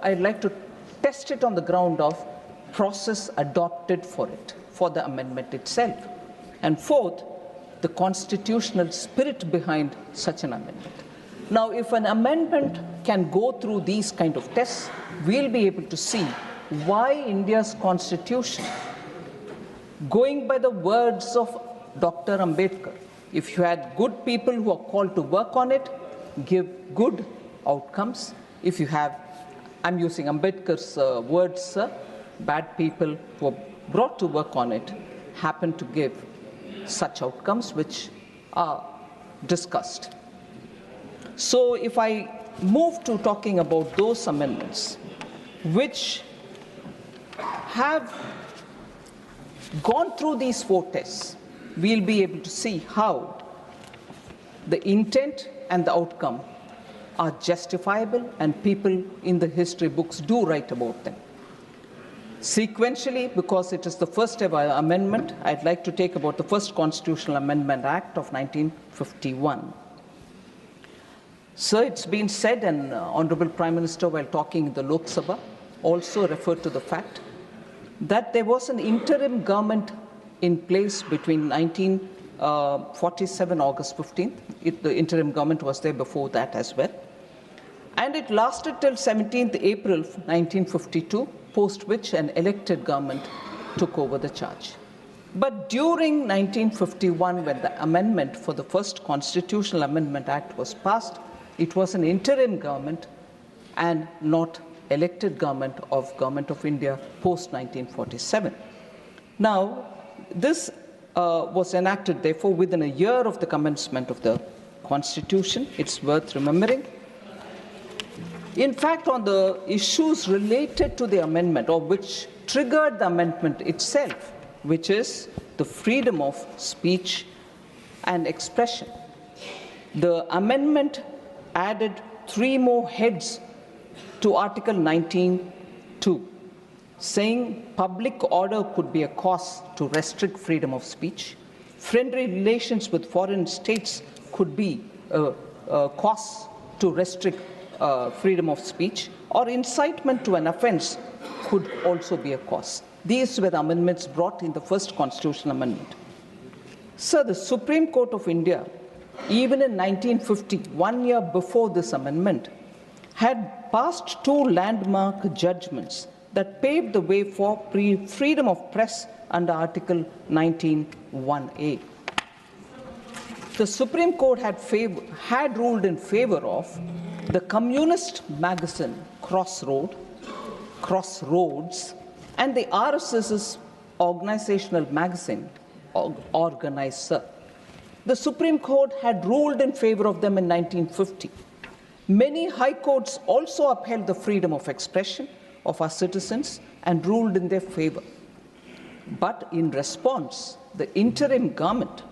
I'd like to test it on the ground of process adopted for it, for the amendment itself. And fourth, the constitutional spirit behind such an amendment. Now, if an amendment can go through these kind of tests, we'll be able to see why India's constitution, going by the words of Dr. Ambedkar, if you had good people who are called to work on it, give good outcomes. If you have, I'm using Ambedkar's words, bad people who are brought to work on it happen to give such outcomes which are discussed. So if I move to talking about those amendments which have gone through these four tests, we'll be able to see how the intent and the outcome are justifiable, and people in the history books do write about them. Sequentially, because it is the first ever amendment, I'd like to take about the first Constitutional Amendment Act of 1951. So it's been said, and Honorable Prime Minister, while talking in the Lok Sabha, also referred to the fact that there was an interim government in place between 1947, August 15th. The interim government was there before that as well. And it lasted till 17th April 1952, post which an elected government took over the charge. But during 1951, when the amendment for the first Constitutional Amendment Act was passed, it was an interim government and not elected government of India post 1947. Now, this was enacted, therefore, within a year of the commencement of the Constitution. It's worth remembering. In fact, on the issues related to the amendment, or which triggered the amendment itself, which is the freedom of speech and expression, the amendment added 3 more heads to Article 19(2), saying public order could be a cause to restrict freedom of speech, friendly relations with foreign states could be a cause to restrict freedom of speech, or incitement to an offense could also be a cause. These were the amendments brought in the first Constitutional Amendment. So the Supreme Court of India, even in 1950, 1 year before this amendment, had passed 2 landmark judgments that paved the way for freedom of press under Article 19(1)(a). The Supreme Court had ruled in favor of the communist magazine Crossroads, and the RSS's organizational magazine Organizer. The Supreme Court had ruled in favor of them in 1950. Many high courts also upheld the freedom of expression of our citizens and ruled in their favor. But in response, the interim government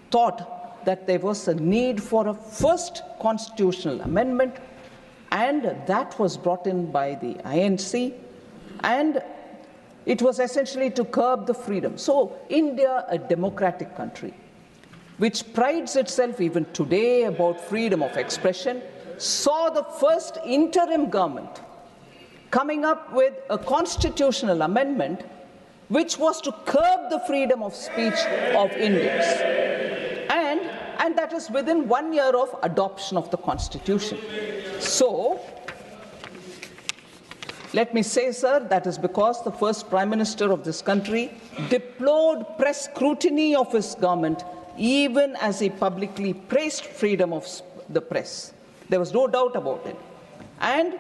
thought that there was a need for a first constitutional amendment, and that was brought in by the INC, and it was essentially to curb the freedom. So India, a democratic country, which prides itself even today about freedom of expression, saw the first interim government coming up with a constitutional amendment which was to curb the freedom of speech of Indians. And that is within 1 year of adoption of the Constitution. So, let me say, sir, that is because the first Prime Minister of this country deplored press scrutiny of his government, even as he publicly praised freedom of the press. There was no doubt about it. And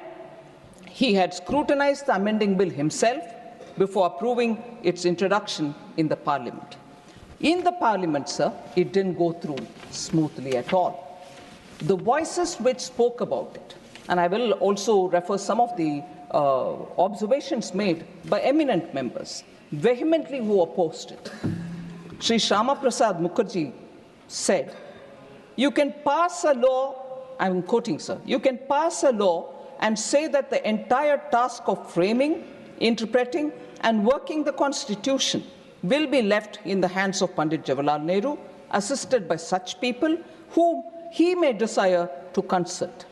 he had scrutinized the amending bill himself before approving its introduction in the Parliament. In the Parliament, sir, it didn't go through smoothly at all. The voices which spoke about it, and I will also refer some of the observations made by eminent members, vehemently who opposed it. Sri Shyama Prasad Mukherjee said, "You can pass a law," I'm quoting, sir, "you can pass a law and say that the entire task of framing, interpreting, and working the Constitution will be left in the hands of Pandit Jawaharlal Nehru, assisted by such people whom he may desire to consult.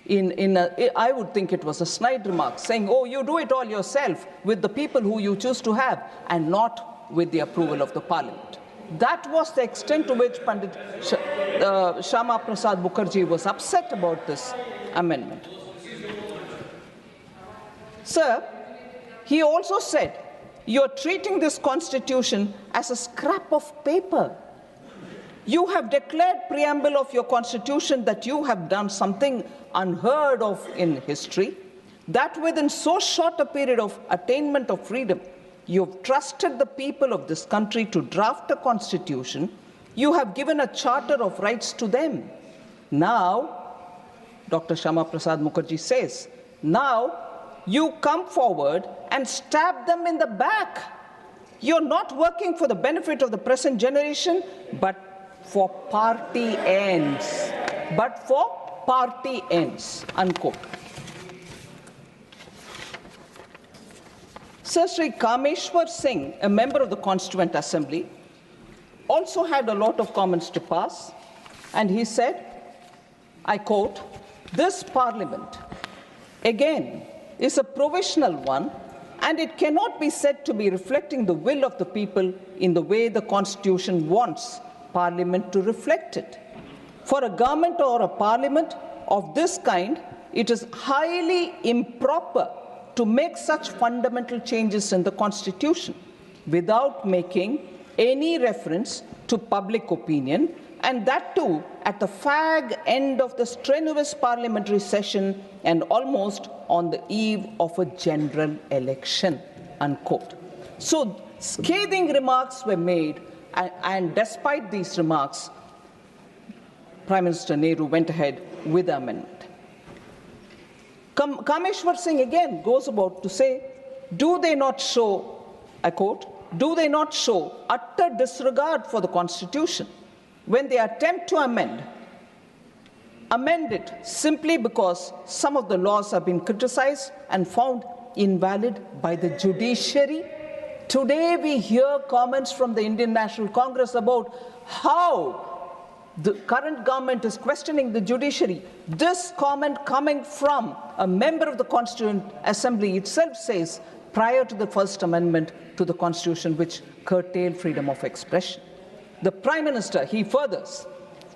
I would think it was a snide remark, saying, oh, you do it all yourself with the people who you choose to have and not with the approval of the Parliament. That was the extent to which Pandit Shyama Prasad Mukherjee was upset about this amendment. Sir, he also said, you're treating this constitution as a scrap of paper. You have declared preamble of your constitution that you have done something unheard of in history, that within so short a period of attainment of freedom, you've trusted the people of this country to draft a constitution. You have given a charter of rights to them. Now, Dr. Shyama Prasad Mukherjee says, now you come forward and stab them in the back. You're not working for the benefit of the present generation, but for party ends. But for party ends, unquote. Sir Sri Kameshwar Singh, a member of the Constituent Assembly, also had a lot of comments to pass, and he said, I quote, this Parliament, again, is a provisional one, and it cannot be said to be reflecting the will of the people in the way the Constitution wants Parliament to reflect it. For a government or a Parliament of this kind, it is highly improper to make such fundamental changes in the Constitution without making any reference to public opinion, and that too at the fag end of the strenuous parliamentary session and almost on the eve of a general election, unquote. So scathing remarks were made, and despite these remarks, Prime Minister Nehru went ahead with the amendment. Kameshwar Singh again goes about to say, do they not show, I quote, do they not show utter disregard for the Constitution when they attempt to amend it simply because some of the laws have been criticized and found invalid by the judiciary? Today we hear comments from the Indian National Congress about how the current government is questioning the judiciary. This comment coming from a member of the Constituent Assembly itself says, prior to the First Amendment to the Constitution, which curtailed freedom of expression. The Prime Minister, he furthers,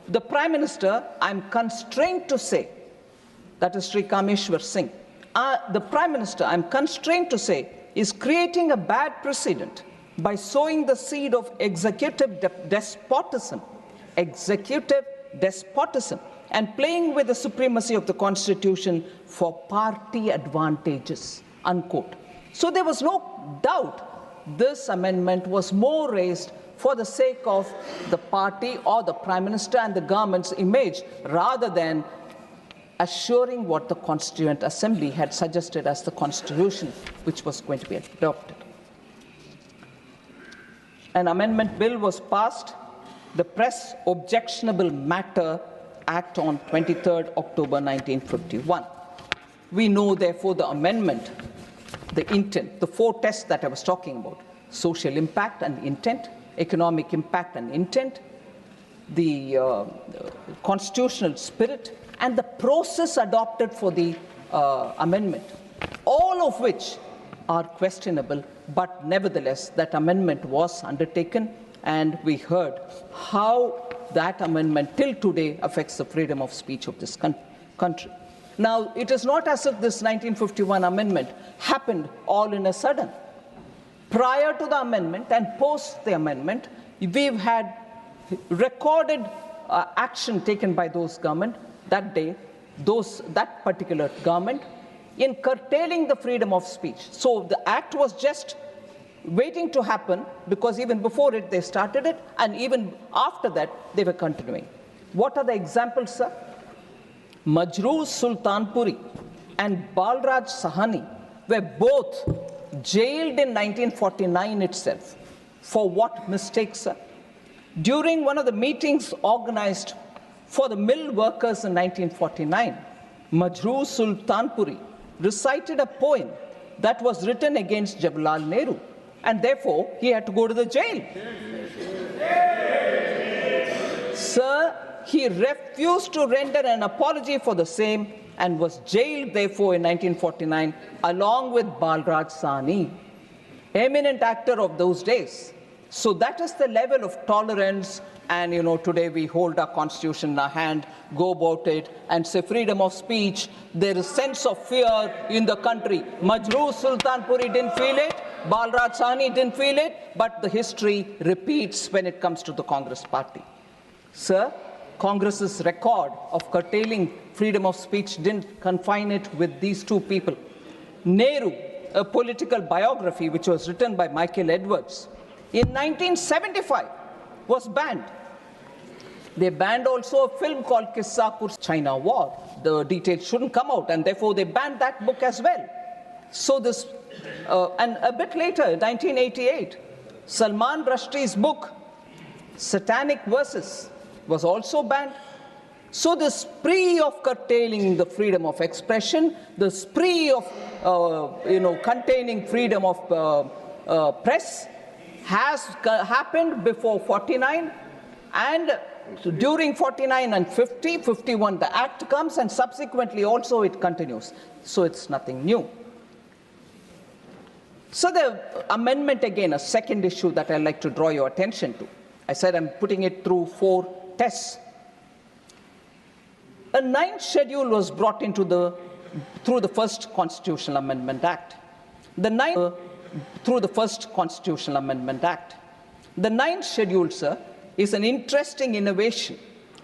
the Prime Minister, I'm constrained to say, that is Sri Kameshwar Singh, the Prime Minister, I'm constrained to say, is creating a bad precedent by sowing the seed of executive despotism, and playing with the supremacy of the Constitution for party advantages, unquote. So there was no doubt this amendment was more raised for the sake of the party or the Prime Minister and the government's image, rather than assuring what the Constituent Assembly had suggested as the Constitution which was going to be adopted. An amendment bill was passed, the Press Objectionable Matter Act, on 23rd October 1951. We know, therefore, the amendment, the intent, the four tests that I was talking about: social impact and intent, economic impact and intent, the constitutional spirit, and the process adopted for the amendment, all of which are questionable, but nevertheless that amendment was undertaken, and we heard how that amendment till today affects the freedom of speech of this country. Now, it is not as if this 1951 amendment happened all in a sudden. Prior to the amendment and post the amendment, we've had recorded action taken by those government that day, that particular government, in curtailing the freedom of speech. So the act was just waiting to happen, because even before it they started it, and even after that they were continuing. What are the examples, sir? Majroor Sultanpuri and Balraj Sahani were both jailed in 1949 itself. For what mistakes, sir? During one of the meetings organized for the mill workers in 1949, Majroor Sultanpuri recited a poem that was written against Jawaharlal Nehru, and therefore he had to go to the jail. Sir, he refused to render an apology for the same, and was jailed, therefore, in 1949, along with Balraj Sahni, eminent actor of those days. So that is the level of tolerance, and today we hold our constitution in our hand, go about it, and say freedom of speech. There is sense of fear in the country. Majroor Sultanpuri didn't feel it, Balraj Sahni didn't feel it, but the history repeats when it comes to the Congress party. Sir, Congress's record of curtailing freedom of speech didn't confine it with these two people. Nehru, a political biography which was written by Michael Edwards, in 1975 was banned. They banned also a film called Kissa China War. The details shouldn't come out, and therefore they banned that book as well. So this, and a bit later, 1988, Salman Rushdie's book, Satanic Verses, was also banned. So the spree of curtailing the freedom of expression, the spree of containing freedom of press has happened before 49, and during 49 and 50, 51 the act comes, and subsequently also it continues. So it's nothing new. So the amendment, again, a second issue that I'd like to draw your attention to. I said I'm putting it through 4 tests. A 9th schedule was brought into through the first Constitutional Amendment Act. Through the first Constitutional Amendment Act. The 9th schedule, sir, is an interesting innovation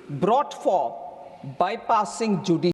brought for bypassing judicial